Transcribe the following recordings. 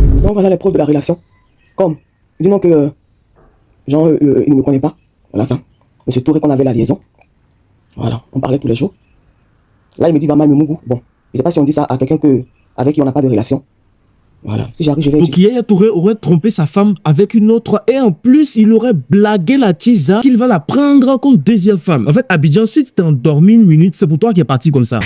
ça. Donc voilà les preuves de la relation. Comme, disons que Jean, il ne me connaît pas. Voilà ça. Monsieur Touré qu'on avait la liaison. Voilà, on parlait tous les jours. Là, il me dit, bah, Mougou. Bon, je ne sais pas si on dit ça à quelqu'un avec qui on n'a pas de relation. Voilà, si j'arrive, je vais... Donc Yaya Touré aurait trompé sa femme avec une autre et en plus, il aurait blagué la Tisa qu'il va la prendre comme deuxième femme. En fait, Abidjan, si tu t'es endormi une minute, c'est pour toi qui est parti comme ça.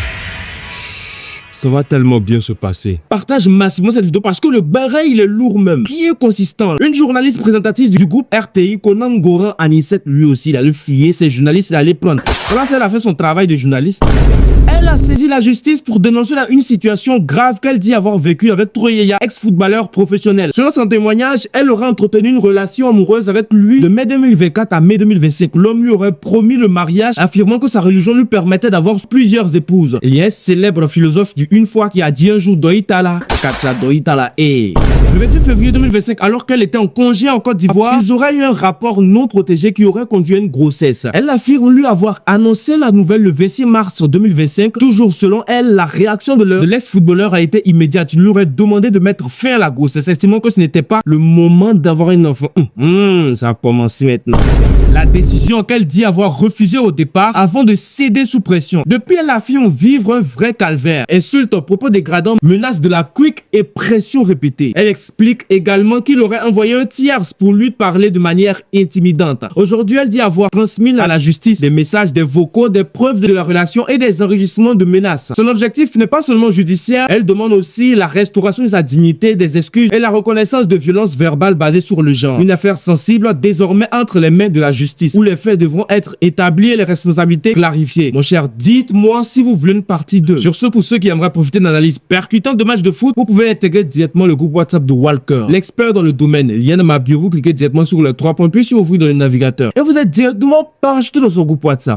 Ça va tellement bien se passer. Partage massivement cette vidéo parce que le barré, il est lourd même, bien consistant. Une journaliste présentatrice du groupe RTI, Conan Goran Anicet, lui aussi, il allait fouiller ses journalistes, il allait prendre. Voilà, elle a fait son travail de journaliste. Elle a saisi la justice pour dénoncer une situation grave qu'elle dit avoir vécue avec Touré Yaya, ex-footballeur professionnel. Selon son témoignage, elle aurait entretenu une relation amoureuse avec lui de mai 2024 à mai 2025. L'homme lui aurait promis le mariage, affirmant que sa religion lui permettait d'avoir plusieurs épouses. Il y a un célèbre philosophe du une fois qui a dit un jour Doitala, Kacha Doitala, et le 28 février 2025, alors qu'elle était en congé en Côte d'Ivoire, ils auraient eu un rapport non protégé qui aurait conduit à une grossesse. Elle affirme lui avoir annoncé la nouvelle le 26 mars 2025. Toujours selon elle, la réaction de l'ex-footballeur a été immédiate. Il lui aurait demandé de mettre fin à la grossesse, estimant que ce n'était pas le moment d'avoir un enfant. Ça a commencé maintenant. La décision qu'elle dit avoir refusée au départ avant de céder sous pression. Depuis, elle affirme vivre un vrai calvaire. Insulte, propos dégradants, menaces de la quick et pression répétée. Elle explique également qu'il aurait envoyé un tierce pour lui parler de manière intimidante. Aujourd'hui, elle dit avoir transmis à la justice des messages, des vocaux, des preuves de la relation et des enregistrements de menaces. Son objectif n'est pas seulement judiciaire, elle demande aussi la restauration de sa dignité, des excuses et la reconnaissance de violences verbales basées sur le genre. Une affaire sensible désormais entre les mains de la justice, où les faits devront être établis et les responsabilités clarifiées. Mon cher, dites-moi si vous voulez une partie 2. Sur ce, pour ceux qui aimeraient profiter d'analyses percutantes de matchs de foot, vous pouvez intégrer directement le groupe WhatsApp de Walker, l'expert dans le domaine. Lien dans ma bio, vous cliquez directement sur les 3 points, puis sur ouvrir dans le navigateur. Et vous êtes directement parachuté dans son groupe WhatsApp.